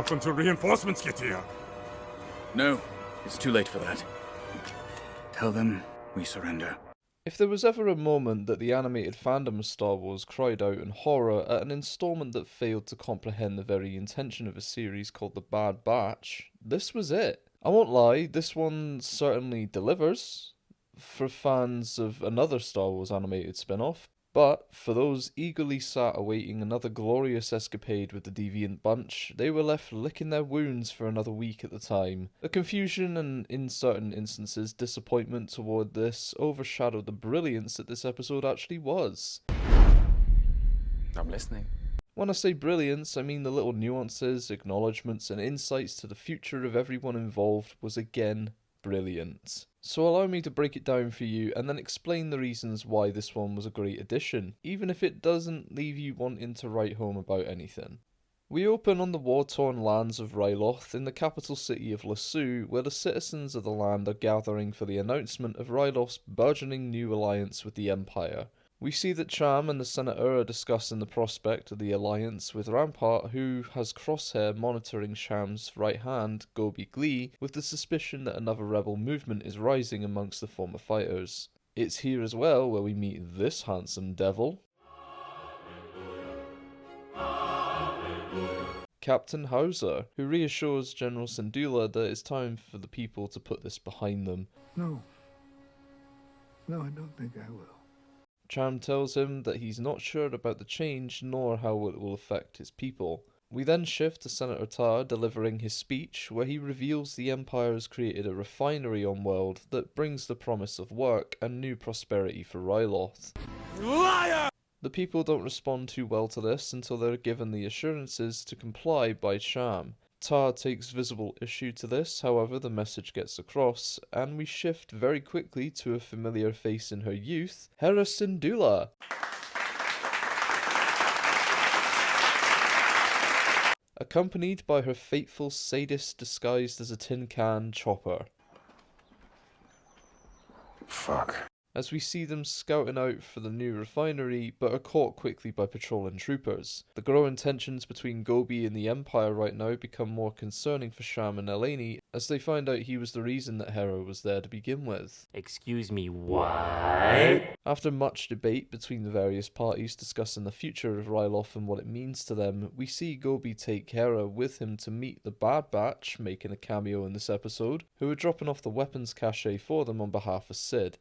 Not until reinforcements get here. No, it's too late for that. Tell them we surrender. If there was ever a moment that the animated fandom of Star Wars cried out in horror at an installment that failed to comprehend the very intention of a series called The Bad Batch, this was it. I won't lie, this one certainly delivers for fans of another Star Wars animated spin-off, but for those eagerly sat awaiting another glorious escapade with the Deviant Bunch, they were left licking their wounds for another week at the time. The confusion and, in certain instances, disappointment toward this overshadowed the brilliance that this episode actually was. I'm listening. When I say brilliance, I mean the little nuances, acknowledgements, and insights to the future of everyone involved was again brilliant. So allow me to break it down for you and then explain the reasons why this one was a great addition, even if it doesn't leave you wanting to write home about anything. We open on the war-torn lands of Ryloth in the capital city of Lassu, where the citizens of the land are gathering for the announcement of Ryloth's burgeoning new alliance with the Empire. We see that Cham and the Senator are discussing the prospect of the alliance, with Rampart, who has Crosshair monitoring Cham's right hand, Gobi Glee, with the suspicion that another rebel movement is rising amongst the former fighters. It's here as well where we meet this handsome devil, Captain Hauser, who reassures General Syndulla that it's time for the people to put this behind them. No, I don't think I will. Cham tells him that he's not sure about the change nor how it will affect his people. We then shift to Senator Tar delivering his speech, where he reveals the Empire has created a refinery on world that brings the promise of work and new prosperity for Ryloth. Liar! The people don't respond too well to this until they're given the assurances to comply by Cham. Tar takes visible issue to this, however the message gets across, and we shift very quickly to a familiar face in her youth, Hera Syndulla. Accompanied by her fateful sadist disguised as a tin can, Chopper. Fuck. As we see them scouting out for the new refinery, but are caught quickly by patrolling troopers. The growing tensions between Gobi and the Empire right now become more concerning for Cham and Eleni, as they find out he was the reason that Hera was there to begin with. Excuse me, what? After much debate between the various parties discussing the future of Ryloth and what it means to them, we see Gobi take Hera with him to meet the Bad Batch, making a cameo in this episode, who are dropping off the weapons cache for them on behalf of Sid.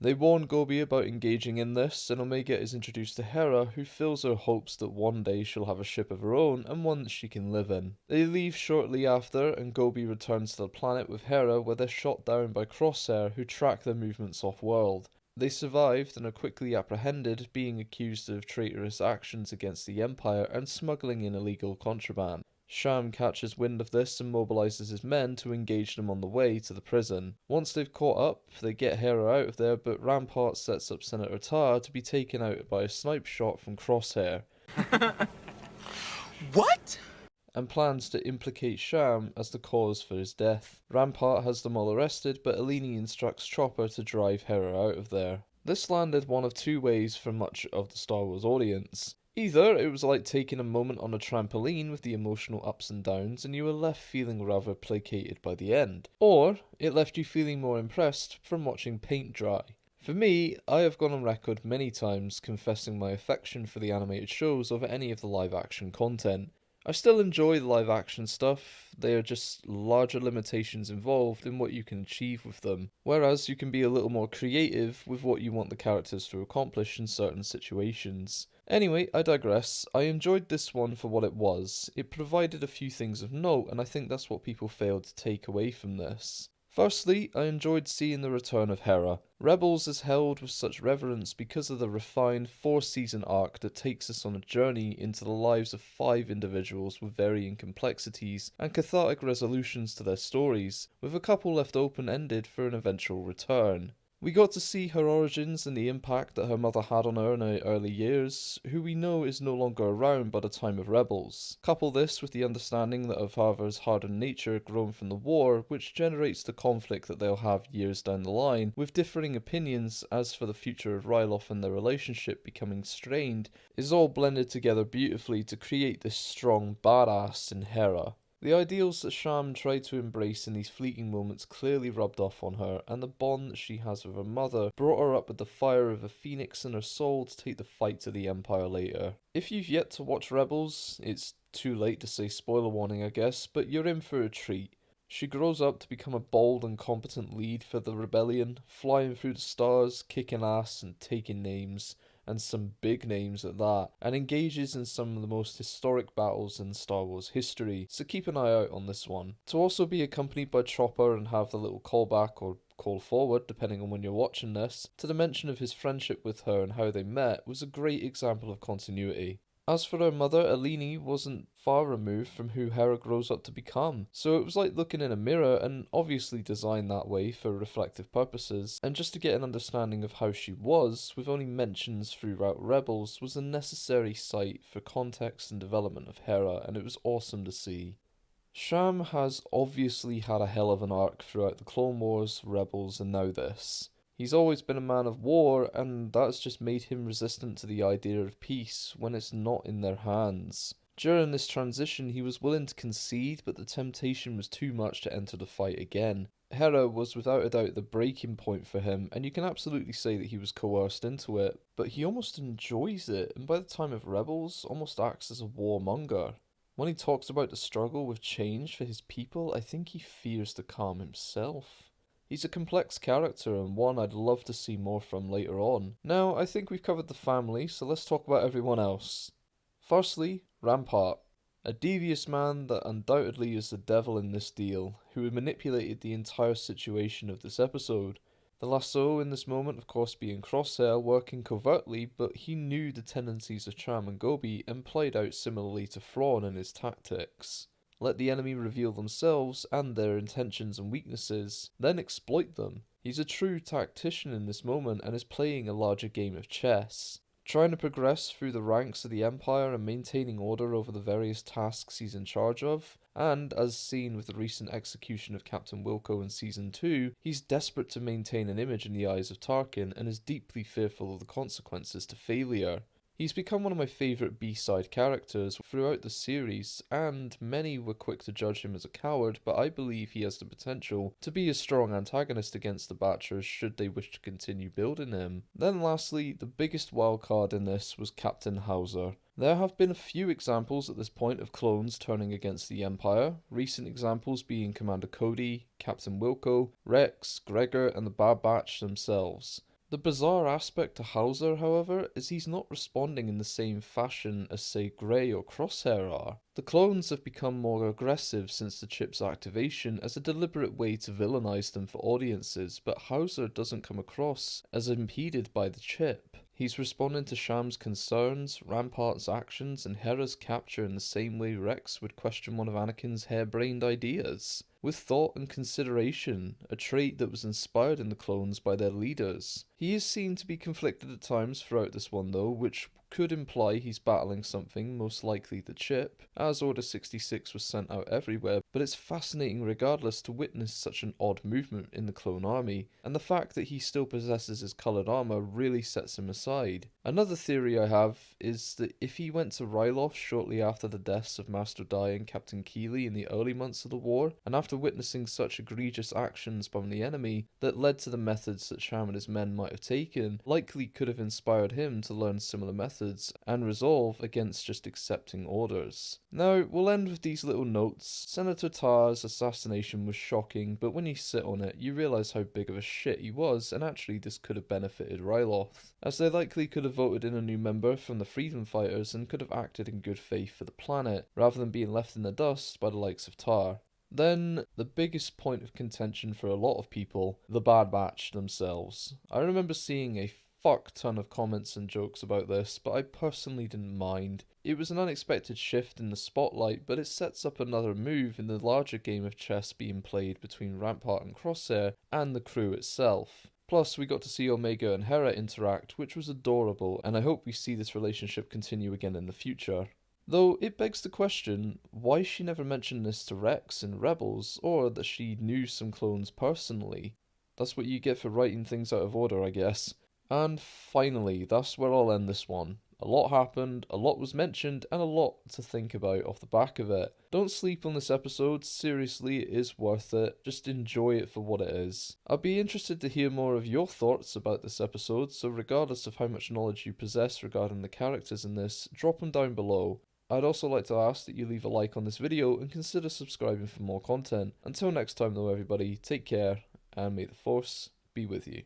They warn Gobi about engaging in this, and Omega is introduced to Hera, who fills her hopes that one day she'll have a ship of her own and one that she can live in. They leave shortly after, and Gobi returns to the planet with Hera, where they're shot down by Crosshair, who track their movements off-world. They survived and are quickly apprehended, being accused of traitorous actions against the Empire and smuggling in illegal contraband. Cham catches wind of this and mobilises his men to engage them on the way to the prison. Once they've caught up, they get Hera out of there, but Rampart sets up Senator Tar to be taken out by a snipe shot from Crosshair. What? And plans to implicate Cham as the cause for his death. Rampart has them all arrested, but Eleni instructs Chopper to drive Hera out of there. This landed one of two ways for much of the Star Wars audience. Either it was like taking a moment on a trampoline with the emotional ups and downs and you were left feeling rather placated by the end, or it left you feeling more impressed from watching paint dry. For me, I have gone on record many times confessing my affection for the animated shows over any of the live action content. I still enjoy the live action stuff, they are just larger limitations involved in what you can achieve with them, whereas you can be a little more creative with what you want the characters to accomplish in certain situations. Anyway, I digress. I enjoyed this one for what it was. It provided a few things of note, and I think that's what people failed to take away from this. Firstly, I enjoyed seeing the return of Hera. Rebels is held with such reverence because of the refined 4-season arc that takes us on a journey into the lives of 5 individuals with varying complexities and cathartic resolutions to their stories, with a couple left open-ended for an eventual return. We got to see her origins and the impact that her mother had on her in her early years, who we know is no longer around by the time of Rebels. Couple this with the understanding that of Harvard's hardened nature grown from the war, which generates the conflict that they'll have years down the line, with differing opinions as for the future of Ryloth and their relationship becoming strained, is all blended together beautifully to create this strong badass in Hera. The ideals that Sham tried to embrace in these fleeting moments clearly rubbed off on her, and the bond that she has with her mother brought her up with the fire of a phoenix in her soul to take the fight to the Empire later. If you've yet to watch Rebels, it's too late to say spoiler warning I guess, but you're in for a treat. She grows up to become a bold and competent lead for the rebellion, flying through the stars, kicking ass and taking names, and some big names at that, and engages in some of the most historic battles in Star Wars history, so keep an eye out on this one. To also be accompanied by Chopper and have the little callback or call forward, depending on when you're watching this, to the mention of his friendship with her and how they met was a great example of continuity. As for her mother, Alini wasn't far removed from who Hera grows up to become, so it was like looking in a mirror and obviously designed that way for reflective purposes, and just to get an understanding of how she was, with only mentions throughout Rebels, was a necessary sight for context and development of Hera, and it was awesome to see. Sham has obviously had a hell of an arc throughout the Clone Wars, Rebels, and now this. He's always been a man of war, and that's just made him resistant to the idea of peace when it's not in their hands. During this transition, he was willing to concede, but the temptation was too much to enter the fight again. Hera was without a doubt the breaking point for him, and you can absolutely say that he was coerced into it, but he almost enjoys it, and by the time of Rebels, almost acts as a warmonger. When he talks about the struggle with change for his people, I think he fears to calm himself. He's a complex character and one I'd love to see more from later on. Now, I think we've covered the family, so let's talk about everyone else. Firstly, Rampart. A devious man that undoubtedly is the devil in this deal, who had manipulated the entire situation of this episode. The lasso in this moment of course being Crosshair, working covertly, but he knew the tendencies of Cham and Gobi and played out similarly to Thrawn in his tactics. Let the enemy reveal themselves and their intentions and weaknesses, then exploit them. He's a true tactician in this moment and is playing a larger game of chess. Trying to progress through the ranks of the Empire and maintaining order over the various tasks he's in charge of, and as seen with the recent execution of Captain Wilco in Season 2, he's desperate to maintain an image in the eyes of Tarkin and is deeply fearful of the consequences to failure. He's become one of my favourite B-side characters throughout the series, and many were quick to judge him as a coward, but I believe he has the potential to be a strong antagonist against the Batchers should they wish to continue building him. Then lastly, the biggest wildcard in this was Captain Hauser. There have been a few examples at this point of clones turning against the Empire, recent examples being Commander Cody, Captain Wilco, Rex, Gregor, and the Bad Batch themselves. The bizarre aspect to Hauser, however, is he's not responding in the same fashion as say Grey or Crosshair are. The clones have become more aggressive since the chip's activation as a deliberate way to villainize them for audiences, but Hauser doesn't come across as impeded by the chip. He's responding to Sham's concerns, Rampart's actions, and Hera's capture in the same way Rex would question one of Anakin's harebrained ideas. With thought and consideration, a trait that was inspired in the clones by their leaders. He is seen to be conflicted at times throughout this one though, which could imply he's battling something, most likely the chip, as Order 66 was sent out everywhere, but it's fascinating regardless to witness such an odd movement in the clone army, and the fact that he still possesses his coloured armour really sets him aside. Another theory I have is that if he went to Ryloth shortly after the deaths of Master Dai and Captain Keeley in the early months of the war, and after witnessing such egregious actions from the enemy that led to the methods that Sham and his men might have taken, likely could have inspired him to learn similar methods and resolve against just accepting orders. Now, we'll end with these little notes. Senator Tarr's assassination was shocking, but when you sit on it, you realise how big of a shit he was, and actually this could have benefited Ryloth, as they likely could have voted in a new member from the Freedom Fighters and could have acted in good faith for the planet, rather than being left in the dust by the likes of Tarr. Then, the biggest point of contention for a lot of people, the Bad Batch themselves. I remember seeing a fuck ton of comments and jokes about this, but I personally didn't mind. It was an unexpected shift in the spotlight, but it sets up another move in the larger game of chess being played between Rampart and Crosshair and the crew itself. Plus, we got to see Omega and Hera interact, which was adorable, and I hope we see this relationship continue again in the future. Though it begs the question, why she never mentioned this to Rex in Rebels, or that she knew some clones personally. That's what you get for writing things out of order, I guess. And finally, that's where I'll end this one. A lot happened, a lot was mentioned, and a lot to think about off the back of it. Don't sleep on this episode, seriously, it is worth it. Just enjoy it for what it is. I'd be interested to hear more of your thoughts about this episode, so regardless of how much knowledge you possess regarding the characters in this, drop them down below. I'd also like to ask that you leave a like on this video and consider subscribing for more content. Until next time though everybody, take care, and may the Force be with you.